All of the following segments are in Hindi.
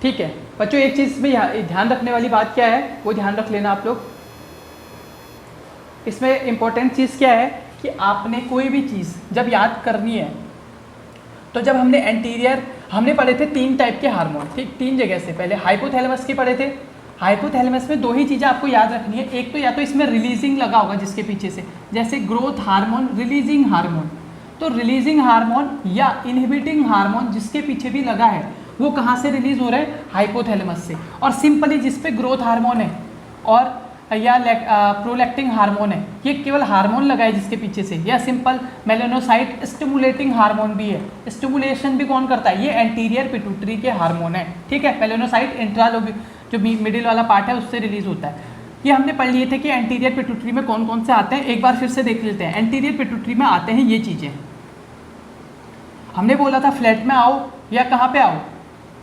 ठीक है बच्चों, एक चीज़ में ध्यान रखने वाली बात क्या है वो ध्यान रख लेना आप लोग। इसमें इम्पोर्टेंट चीज़ क्या है कि आपने कोई भी चीज़ जब याद करनी है तो जब हमने एंटीरियर हमने पढ़े थे 3 टाइप के हार्मोन, ठीक 3 जगह से। पहले हाइपोथैलेमस के पढ़े थे। हाइपोथैलेमस में 2 ही चीज़ें आपको याद रखनी है, एक तो या तो इसमें रिलीजिंग लगा होगा जिसके पीछे से, जैसे ग्रोथ हार्मोन, रिलीजिंग हार्मोन। तो रिलीजिंग हार्मोन या इनहिबिटिंग हार्मोन जिसके पीछे भी लगा है वो कहाँ से रिलीज हो रहा है, हाइपोथैलेमस से। और सिंपली जिस पे ग्रोथ हार्मोन है और या प्रोलैक्टिन हार्मोन है, ये केवल हार्मोन लगा है जिसके पीछे से, या सिंपल मेलानोसाइट स्टिमुलेटिंग हार्मोन भी है। स्टिमुलेशन भी कौन करता है, ये एंटीरियर पिट्यूटरी के हार्मोन है, ठीक है। मेलानोसाइट इंट्रालोब जो मिडिल वाला पार्ट है उससे रिलीज होता है। ये हमने पढ़ लिए थे कि एंटीरियर पिट्यूटरी में कौन कौन से आते हैं, एक बार फिर से देख लेते हैं। एंटीरियर पिट्यूटरी में आते हैं ये चीज़ें, हमने बोला था फ्लैट में आओ या कहाँ पे आओ,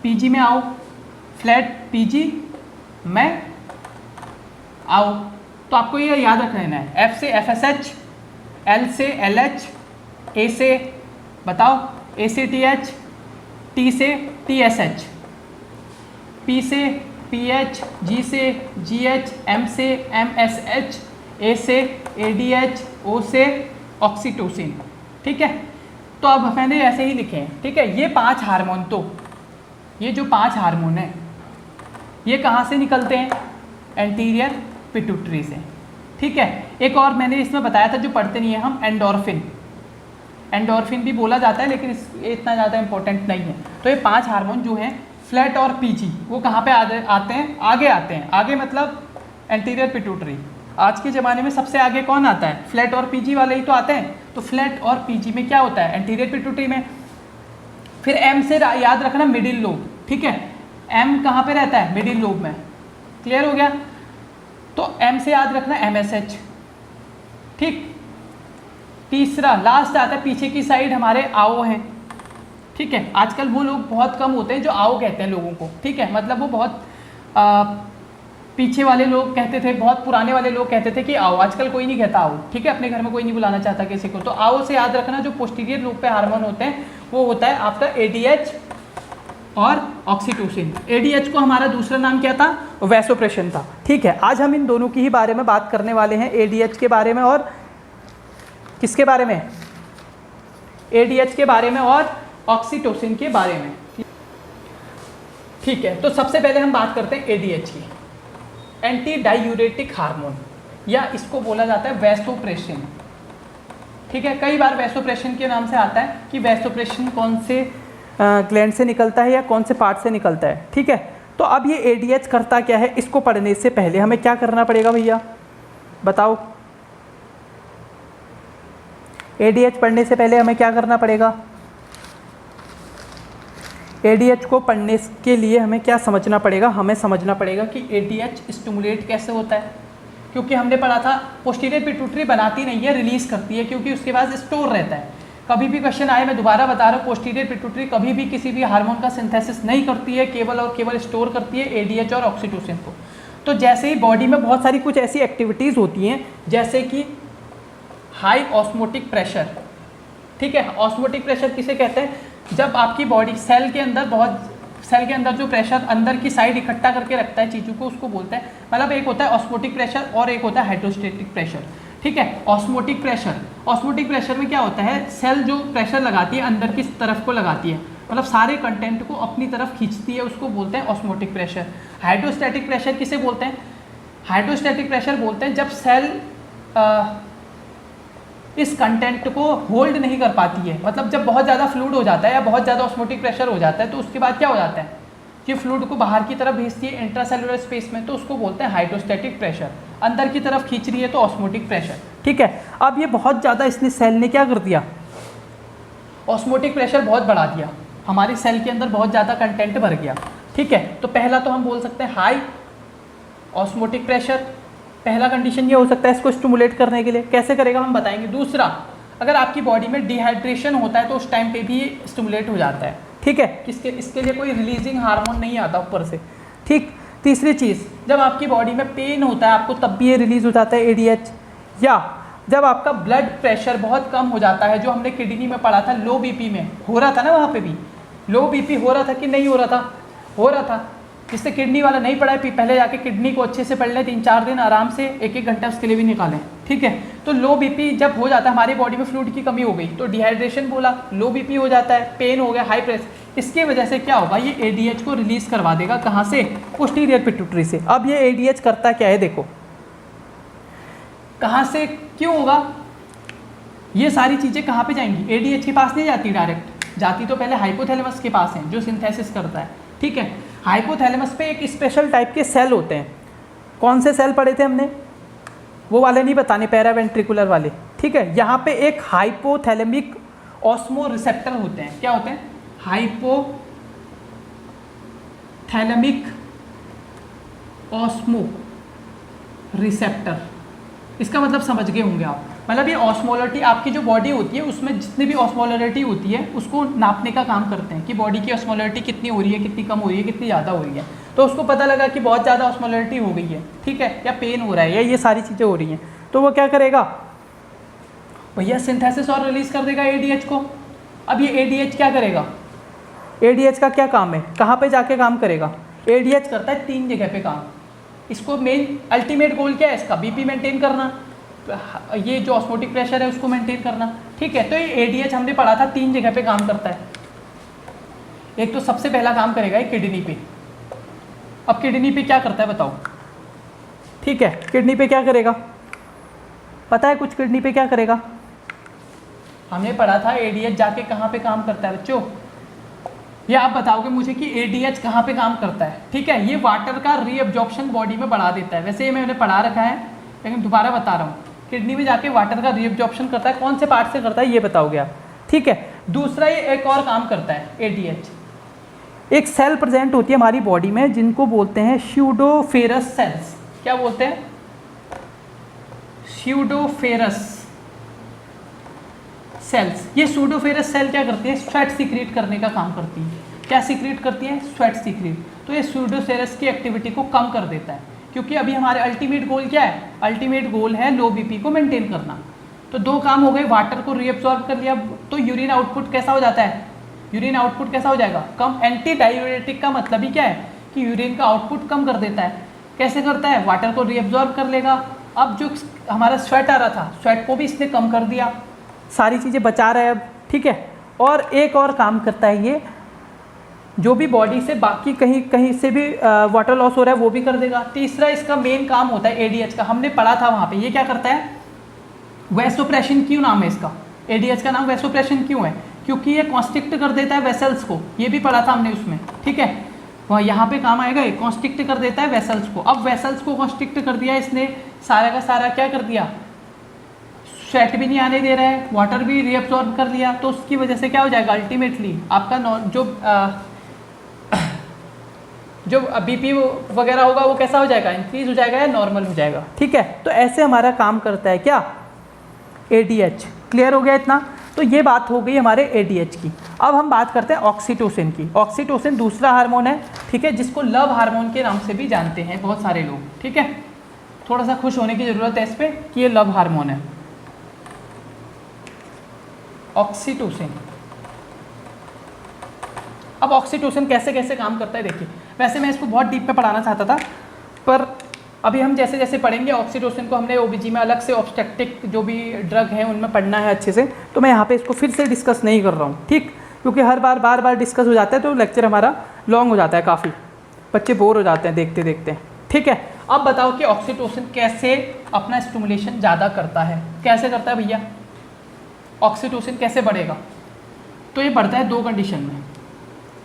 पीजी में आओ, फ्लैट पीजी में आओ। तो आपको ये याद रख लेना है, एफ से एफएसएच, एल से एलएच, ए से बताओ ए से टीएच, टी से टीएसएच, पी से पीएच, जी से जीएच, एम से एमएसएच, ए से एडीएच, ओ से ऑक्सीटोसिन, ठीक है। तो अब मैंने ऐसे ही लिखे हैं, ठीक है। ये 5 हार्मोन, तो ये जो 5 हार्मोन है ये कहाँ से निकलते हैं, एंटीरियर पिट्यूटरी से, ठीक है। एक और मैंने इसमें बताया था जो पढ़ते नहीं है हम, एंडोर्फिन। एंडोर्फिन भी बोला जाता है लेकिन ये इतना ज़्यादा इंपॉर्टेंट नहीं है। तो ये 5 हार्मोन जो हैं फ्लैट और पीजी वो कहाँ पे आते हैं, आगे आते हैं। आगे मतलब एंटीरियर पिट्यूटरी। आज के ज़माने में सबसे आगे कौन आता है, फ्लैट और पीजी वाले ही तो आते हैं। तो फ्लैट और पीजी में क्या होता है, एंटीरियर पिट्यूटरी में। फिर एम से याद रखना मिडिल लोब, ठीक है। एम कहाँ पे रहता है, मिडिल लोब में, क्लियर हो गया। तो एम से याद रखना एमएसएच, ठीक। तीसरा लास्ट आता है पीछे की साइड हमारे आओ हैं, ठीक है। आजकल वो लोग बहुत कम होते हैं जो आओ कहते हैं लोगों को, ठीक है। मतलब वो बहुत पीछे वाले लोग कहते थे, बहुत पुराने वाले लोग कहते थे कि आओ, आजकल कोई नहीं कहता आओ, ठीक है। अपने घर में कोई नहीं बुलाना चाहता किसी को। तो आओ से याद रखना जो पोस्टीरियर लोब पे हार्मोन होते हैं वो होता है आपका एडीएच और ऑक्सीटोसिन। एडीएच को हमारा दूसरा नाम क्या था, वैसोप्रेशन था, ठीक है। आज हम इन दोनों की ही बारे में बात करने वाले हैं, एडीएच के बारे में और किसके बारे में, एडीएच के बारे में और ऑक्सीटोसिन के बारे में, ठीक है। तो सबसे पहले हम बात करते हैं एडीएच की, एंटी डायूरेटिक हार्मोन, या इसको बोला जाता है वैसोप्रेशन, ठीक है। कई बार वैसोप्रेशन के नाम से आता है कि वैसोप्रेशन कौन से ग्लैंड से निकलता है या कौन से पार्ट से निकलता है, ठीक है। तो अब ये एडीएच करता क्या है, इसको पढ़ने से पहले हमें क्या करना पड़ेगा भैया बताओ। एडीएच पढ़ने से पहले हमें क्या करना पड़ेगा, एडीएच को पढ़ने के लिए हमें क्या समझना पड़ेगा, हमें समझना पड़ेगा कि एडीएच स्टिमुलेट कैसे होता है। क्योंकि हमने पढ़ा था पोस्टीरियर पिट्यूटरी बनाती नहीं है, रिलीज करती है, क्योंकि उसके पास स्टोर रहता है। कभी भी क्वेश्चन आए, मैं दोबारा बता रहा हूँ, पोस्टीरियर पिट्यूटरी कभी भी किसी भी हार्मोन का सिंथेसिस नहीं करती है, केवल और केवल स्टोर करती है एडीएच और ऑक्सीटोसिन को। तो जैसे ही बॉडी में बहुत सारी कुछ ऐसी एक्टिविटीज़ होती हैं जैसे कि हाई ऑस्मोटिक प्रेशर, ठीक है। ऑस्मोटिक प्रेशर किसे कहते हैं, जब आपकी बॉडी सेल के अंदर जो प्रेशर अंदर की साइड इकट्ठा करके रखता है चीज़ों को, उसको बोलते हैं, मतलब एक होता है ऑस्मोटिक प्रेशर और एक होता है हाइड्रोस्टेटिक प्रेशर, ठीक है। ऑस्मोटिक प्रेशर में क्या होता है, सेल जो प्रेशर लगाती है अंदर की तरफ को लगाती है, मतलब सारे कंटेंट को अपनी तरफ खींचती है, उसको बोलते हैं ऑस्मोटिक प्रेशर। हाइड्रोस्टैटिक प्रेशर किसे बोलते हैं, हाइड्रोस्टैटिक प्रेशर बोलते हैं जब सेल इस कंटेंट को होल्ड नहीं कर पाती है, मतलब जब बहुत ज़्यादा फ्लूइड हो जाता है या बहुत ज़्यादा ऑस्मोटिक प्रेशर हो जाता है तो उसके बाद क्या हो जाता है, ये फ्लूइड को बाहर की तरफ भेजती है इंट्रासेलुलर स्पेस में, तो उसको बोलते हैं हाइड्रोस्टैटिक प्रेशर। अंदर की तरफ खींच रही है तो ऑस्मोटिक प्रेशर, ठीक है। अब ये बहुत ज़्यादा इसने सेल ने क्या कर दिया, ऑस्मोटिक प्रेशर बहुत बढ़ा दिया, हमारी सेल के अंदर बहुत ज़्यादा कंटेंट भर गया, ठीक है। तो पहला तो हम बोल सकते हैं हाई ऑस्मोटिक प्रेशर, पहला कंडीशन ये हो सकता है इसको स्टिमुलेट करने के लिए। कैसे करेगा हम बताएंगे। दूसरा, अगर आपकी बॉडी में डिहाइड्रेशन होता है तो उस टाइम पे भी स्टिमुलेट हो जाता है, ठीक है। इसके लिए कोई रिलीजिंग हार्मोन नहीं आता ऊपर से, ठीक। तीसरी चीज़, जब आपकी बॉडी में पेन होता है आपको तब भी ये रिलीज हो जाता है एडीएच, या जब आपका ब्लड प्रेशर बहुत कम हो जाता है, जो हमने किडनी में पढ़ा था लो बीपी में हो रहा था ना, वहाँ पे भी लो बीपी हो रहा था कि नहीं हो रहा था, हो रहा था। जिससे किडनी वाला नहीं पढ़ा है पहले जाके किडनी को अच्छे से पढ़ लें, 3-4 दिन आराम से 1-1 घंटा उसके लिए भी निकालें, ठीक है। तो लो बीपी जब हो जाता है, हमारी बॉडी में फ्लूइड की कमी हो गई तो डिहाइड्रेशन बोला, लो बीपी हो जाता है, पेन हो गया, हाई प्रेशर। इसकी वजह से क्या होगा, ये एडीएच को रिलीज करवा देगा, कहाँ से, पोस्टीरियर पिट्यूटरी से। अब ये एडीएच करता क्या है देखो, कहाँ से क्यों होगा, ये सारी चीज़ें कहाँ पे जाएंगी, एडीएच के पास नहीं जाती डायरेक्ट, जाती तो पहले हाइपोथैलेमस के पास है जो सिंथेसिस करता है, ठीक है। हाइपोथैलेमस पे एक स्पेशल टाइप के सेल होते हैं, कौन से सेल पढ़े थे हमने, वो वाले नहीं बताने, पैरावेंट्रिकुलर वाले, ठीक है। यहाँ पे एक हाइपोथैलेमिक ऑस्मो रिसेप्टर होते हैं, क्या होते हैं, हाइपोथैलेमिक ऑस्मो रिसेप्टर। इसका मतलब समझ गए होंगे आप, मतलब ये ऑस्मोलरिटी आपकी जो बॉडी होती है उसमें जितनी भी ऑस्मोलरिटी होती है उसको नापने का काम करते हैं कि बॉडी की ऑस्मोलरिटी कितनी हो रही है, कितनी कम हो रही है, कितनी ज़्यादा हो रही है। तो उसको पता लगा कि बहुत ज़्यादा ऑस्मोलरिटी हो गई है, ठीक है, या पेन हो रहा है, या ये सारी चीज़ें हो रही हैं, तो वो क्या करेगा भैया, सिंथेसिस और रिलीज़ कर देगा एडीएच को। अब ये एडीएच क्या करेगा, एडीएच का क्या काम है, कहाँ पे जाके काम करेगा, एडीएच करता है 3 जगह पे काम। इसको मेन अल्टीमेट गोल क्या है इसका, बीपी मेंटेन करना, ये जो ऑस्मोटिक प्रेशर है उसको मेंटेन करना, ठीक है। तो ये एडीएच हमने पढ़ा था 3 जगह पे काम करता है। एक तो सबसे पहला काम करेगा ये किडनी पे। अब किडनी पे क्या करता है बताओ, ठीक है, किडनी पे क्या करेगा, पता है कुछ, किडनी पे क्या करेगा, हमने पढ़ा था एडीएच जाके कहाँ पे काम करता है बच्चों, ये आप बताओगे मुझे कि एडीएच कहाँ पे काम करता है, ठीक है। ये वाटर का रीअब्जॉर्प्शन बॉडी में बढ़ा देता है, वैसे ये मैंने पढ़ा रखा है लेकिन दोबारा बता रहा हूँ, किडनी में जाके वाटर का रीअब्जॉर्प्शन करता है, कौन से पार्ट से करता है ये बताओगे आप, ठीक है। दूसरा ये एक और काम करता है एडीएच, एक सेल प्रेजेंट होती है हमारी बॉडी में जिनको बोलते हैं स्यूडोफेरस सेल्स, क्या बोलते हैं, स्यूडोफेरस सेल्स। ये स्यूडोफेरस सेल क्या करती है, स्वेट सीक्रेट करने का काम करती है, क्या सीक्रेट करती है, स्वेट सीक्रेट। तो ये स्यूडोफेरस की एक्टिविटी को कम कर देता है, क्योंकि अभी हमारे अल्टीमेट गोल क्या है, अल्टीमेट गोल है लो बीपी को मेंटेन करना। तो 2 काम हो गए, वाटर को रीअब्सॉर्ब कर लिया, तो यूरिन आउटपुट कैसा हो जाता है, यूरिन आउटपुट कैसा हो जाएगा, कम। एंटी डायूरेटिक का मतलब ही क्या है कि यूरिन का आउटपुट कम कर देता है। कैसे करता है, वाटर को रीअब्सॉर्ब कर लेगा। अब जो हमारा स्वेट आ रहा था, स्वेट को भी इसने कम कर दिया, सारी चीज़ें बचा रहा है अब, ठीक है। और एक और काम करता है ये, जो भी बॉडी से बाकी कहीं कहीं से भी वाटर लॉस हो रहा है वो भी कर देगा। तीसरा इसका मेन काम होता है एडीएच का, हमने पढ़ा था वहाँ पे, ये क्या करता है, वैसोप्रेशन क्यों नाम है इसका, एडीएच का नाम वैसोप्रेशन क्यों है, क्योंकि ये कॉन्स्ट्रिक्ट कर देता है वेसल्स को, ये भी पढ़ा था हमने उसमें, ठीक है। वहाँ यहाँ पे काम आएगा, ये कॉन्स्ट्रिक्ट कर देता है वेसल्स को। अब वेसल्स को कॉन्स्ट्रिक्ट कर दिया इसने, सारा का सारा क्या कर दिया, स्वेट भी नहीं आने दे रहा है, वाटर भी रीअब्सॉर्ब कर लिया, तो उसकी वजह से क्या हो जाएगा, अल्टीमेटली आपका जो बीपी वगैरह होगा वो कैसा हो जाएगा, इंक्रीज हो जाएगा या नॉर्मल हो जाएगा, ठीक है। तो ऐसे हमारा काम करता है क्या, एडीएच। क्लियर हो गया इतना, तो ये बात हो गई हमारे एडीएच की। अब हम बात करते हैं ऑक्सीटोसिन की। ऑक्सीटोसिन दूसरा हार्मोन है, ठीक है, जिसको लव हार्मोन के नाम से भी जानते हैं बहुत सारे लोग, ठीक है। थोड़ा सा खुश होने की ज़रूरत है इस पर कि ये लव हार्मोन है ऑक्सीटोसिन। अब ऑक्सीटोसिन कैसे कैसे काम करता है देखिए, वैसे मैं इसको बहुत डीप पे पढ़ाना चाहता था, पर अभी हम जैसे जैसे पढ़ेंगे ऑक्सीटोसिन को हमने ओबीजी में अलग से ऑब्स्टेट्रिक जो भी ड्रग हैं उनमें पढ़ना है अच्छे से, तो मैं यहाँ पे इसको फिर से डिस्कस नहीं कर रहा हूँ, ठीक, क्योंकि हर बार बार बार डिस्कस हो जाता है तो लेक्चर हमारा लॉन्ग हो जाता है, काफ़ी बच्चे बोर हो जाते हैं देखते देखते, ठीक है। अब बताओ कि ऑक्सीटोसिन कैसे अपना स्टिमुलेशन ज़्यादा करता है, कैसे करता है भैया, ऑक्सीटोसिन कैसे बढ़ेगा, तो ये बढ़ता है 2 कंडीशन में।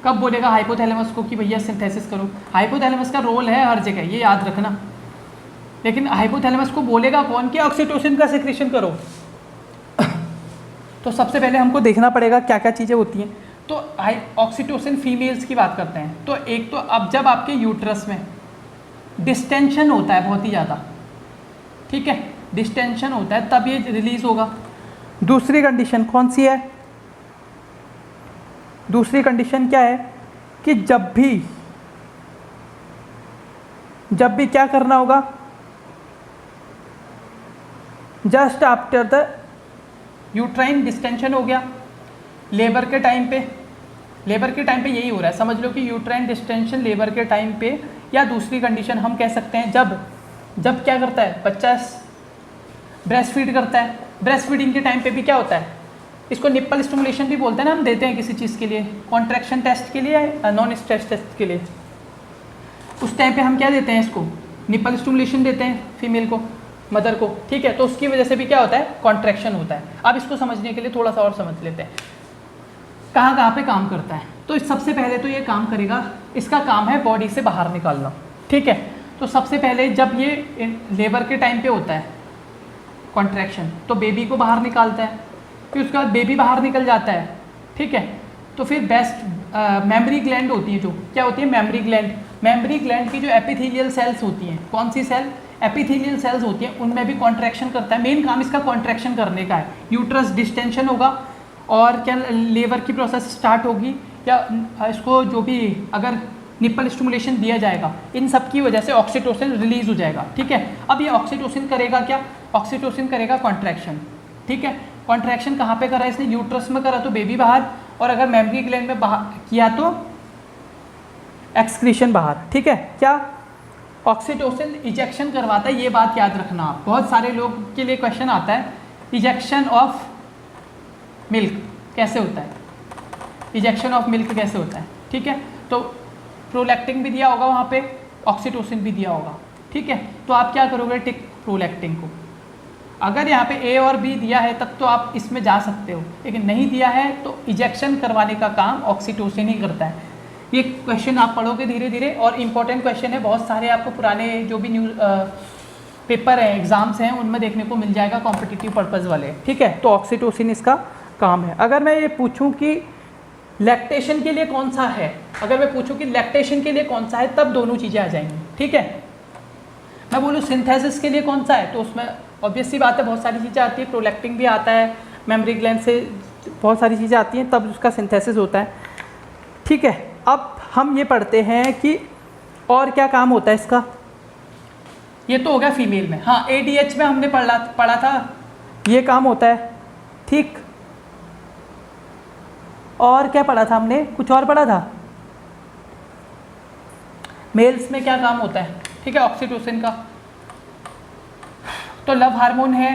कब बोलेगा हाइपोथैलेमस को कि भैया सिंथेसिस करो, हाइपोथैलेमस का रोल है हर जगह, ये याद रखना, लेकिन हाइपोथैलेमस को बोलेगा कौन कि ऑक्सीटोसिन का सिक्रीशन करो। तो सबसे पहले हमको देखना पड़ेगा क्या क्या चीज़ें होती हैं। तो ऑक्सीटोसिन फीमेल्स की बात करते हैं, तो एक तो अब जब आपके यूट्रस में डिस्टेंशन होता है बहुत ही ज़्यादा, ठीक है, डिस्टेंशन होता है तब ये रिलीज होगा। दूसरी कंडीशन कौन सी है, दूसरी कंडीशन क्या है कि जब भी क्या करना होगा, just after the uterine distension हो गया लेबर के टाइम पे, लेबर के टाइम पे यही हो रहा है, समझ लो कि यूट्राइन डिस्टेंशन लेबर के टाइम पे, या दूसरी कंडीशन हम कह सकते हैं जब क्या करता है बच्चा ब्रेस्ट फीड करता है, ब्रेस्ट फीडिंग के टाइम पे भी क्या होता है, इसको निप्पल स्टिमुलेशन भी बोलते हैं ना, हम देते हैं किसी चीज़ के लिए, कॉन्ट्रैक्शन टेस्ट के लिए, नॉन स्ट्रेस टेस्ट के लिए, उस टाइम पे हम क्या देते हैं, इसको निप्पल स्टिमुलेशन देते हैं फीमेल को, मदर को, ठीक है। तो उसकी वजह से भी क्या होता है, कॉन्ट्रैक्शन होता है। अब इसको समझने के लिए थोड़ा सा और समझ लेते हैं कहाँ कहाँ पे काम करता है। तो सबसे पहले तो ये काम करेगा, इसका काम है बॉडी से बाहर निकालना, ठीक है। तो सबसे पहले जब ये लेबर के टाइम पे होता है कॉन्ट्रैक्शन, तो बेबी को बाहर निकालता है, फिर उसके बाद बेबी बाहर निकल जाता है, ठीक है। तो फिर मेमरी ग्लैंड होती है, जो क्या होती है, मेमरी ग्लैंड की जो एपिथेलियल सेल्स होती हैं, कौन सी सेल, एपिथेलियल सेल्स होती हैं, उनमें भी कॉन्ट्रैक्शन करता है। मेन काम इसका कॉन्ट्रैक्शन करने का है। यूट्रस डिस्टेंशन होगा और क्या लेबर की प्रोसेस स्टार्ट होगी, या इसको जो भी अगर निप्पल स्टिमुलेशन दिया जाएगा, इन सब की वजह से ऑक्सीटोसिन रिलीज हो जाएगा, ठीक है। अब ये ऑक्सीटोसिन करेगा क्या, ऑक्सीटोसिन करेगा कॉन्ट्रैक्शन, ठीक है। कॉन्ट्रैक्शन कहाँ पे करा इसने, यूट्रस में करा तो बेबी बाहर, और अगर मेमरी ग्लैंड में बाहर किया तो एक्सक्रीशन बाहर, ठीक है। क्या ऑक्सीटोसिन इजेक्शन करवाता है, ये बात याद रखना आप, बहुत सारे लोग के लिए क्वेश्चन आता है, इजेक्शन ऑफ मिल्क कैसे होता है, इजेक्शन ऑफ मिल्क कैसे होता है, ठीक है। तो प्रोलैक्टिन भी दिया होगा वहाँ पे, ऑक्सीटोसिन भी दिया होगा, ठीक है। तो आप क्या करोगे, टिक प्रोलैक्टिन को, अगर यहाँ पे ए और बी दिया है तब तो आप इसमें जा सकते हो, लेकिन नहीं दिया है तो इजेक्शन करवाने का काम ऑक्सीटोसिन ही करता है। ये क्वेश्चन आप पढ़ोगे धीरे धीरे, और इम्पॉर्टेंट क्वेश्चन है, बहुत सारे आपको पुराने जो भी न्यूज़ पेपर हैं, एग्जाम्स हैं, उनमें देखने को मिल जाएगा, कॉम्पिटिटिव पर्पज़ वाले, ठीक है। तो ऑक्सीटोसिन इसका काम है। अगर मैं ये पूछूं कि लैक्टेशन के लिए कौन सा है, अगर मैं पूछूं कि लैक्टेशन के लिए कौन सा है, तब दोनों चीज़ें आ जाएंगी, ठीक है। मैं बोलूँ सिंथेसिस के लिए कौन सा है, तो उसमें ऑब्वियस सी बात है, बहुत सारी चीज़ें आती है, प्रोलैक्टिन भी आता है, मेमरी ग्लैंड से बहुत सारी चीज़ें आती हैं, तब उसका सिंथेसिस होता है, ठीक है। अब हम ये पढ़ते हैं कि और क्या काम होता है इसका, ये तो हो गया फीमेल में। हाँ, ADH में हमने पढ़ा था, ये काम होता है, ठीक। और क्या पढ़ा था हमने, कुछ और पढ़ा था, मेल्स में क्या काम होता है, ठीक है, ऑक्सीटोसिन का। तो लव हार्मोन है,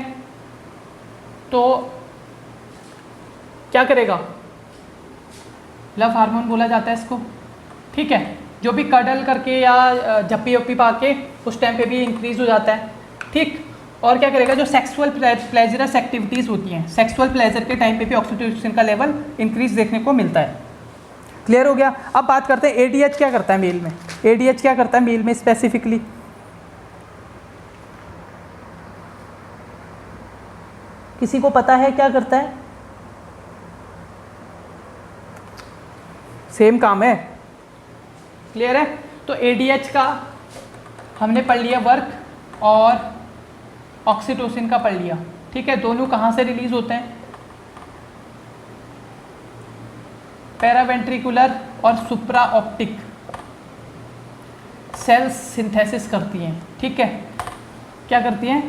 तो क्या करेगा, लव हार्मोन बोला जाता है इसको, ठीक है। जो भी कडल करके या जप्पी वप्पी पा के उस टाइम पे भी इंक्रीज हो जाता है, ठीक। और क्या करेगा, जो सेक्सुअल प्लेजरस एक्टिविटीज़ होती हैं, सेक्सुअल प्लेजर के टाइम पे भी ऑक्सीटोसिन का लेवल इंक्रीज देखने को मिलता है। क्लियर हो गया। अब बात करते हैं ADH क्या करता है मेल में, ADH क्या करता है मेल में स्पेसिफिकली, किसी को पता है क्या करता है, सेम काम है, क्लियर है। तो ADH का हमने पढ़ लिया वर्क, और ऑक्सीटोसिन का पढ़ लिया, ठीक है। दोनों कहाँ से रिलीज होते हैं, पैरावेंट्रिकुलर और सुप्रा ऑप्टिक सेल्स सिंथेसिस करती हैं, ठीक है। क्या करती हैं,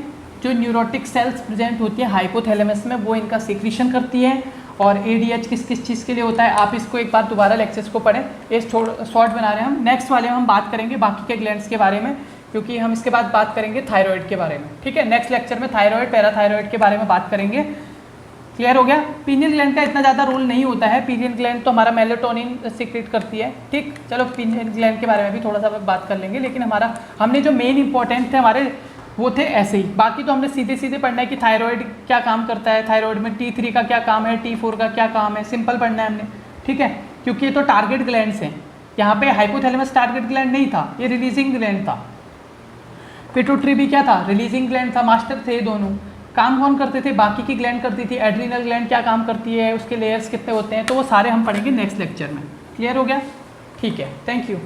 जो न्यूरोटिक सेल्स प्रेजेंट होती हैं हाइपोथैलेमस में, वो इनका सिक्रीशन करती हैं। और ADH किस किस चीज़ के लिए होता है, आप इसको एक बार दोबारा लेक्चर्स को पढ़ें, ये शॉर्ट बना रहे हैं हम। नेक्स्ट वाले में हम बात करेंगे बाकी के ग्लैंड्स के बारे में, क्योंकि हम इसके बाद बात करेंगे थायराइड के बारे में, ठीक है। नेक्स्ट लेक्चर में थायराइड, पैराथायराइड के बारे में बात करेंगे। क्लियर हो गया। पीनियल ग्लैंड का इतना ज़्यादा रोल नहीं होता है, पीनियल ग्लैंड तो हमारा मेलेटोनिन सीक्रेट करती है, ठीक। चलो पीनियल ग्लैंड के बारे में भी थोड़ा सा बात कर लेंगे, लेकिन हमने जो मेन इंपॉर्टेंट थे हमारे वो थे ऐसे ही। बाकी तो हमने सीधे सीधे पढ़ना है कि थायराइड क्या काम करता है, थायराइड में T3 का क्या काम है, T4 का क्या काम है, सिंपल पढ़ना है हमने, ठीक है। क्योंकि ये तो टारगेट ग्लैंड्स हैं, यहाँ पे हाइपोथैलेमस टारगेट ग्लैंड नहीं था, ये रिलीजिंग ग्लैंड था। पिट्यूटरी भी क्या था, रिलीजिंग ग्लैंड था, मास्टर थे दोनों। काम कौन करते थे, बाकी की ग्लैंड करती थी। एड्रीनल ग्लैंड क्या काम करती है, उसके लेयर्स कितने होते हैं, तो वो सारे हम पढ़ेंगे नेक्स्ट लेक्चर में। क्लियर हो गया, ठीक है, थैंक यू।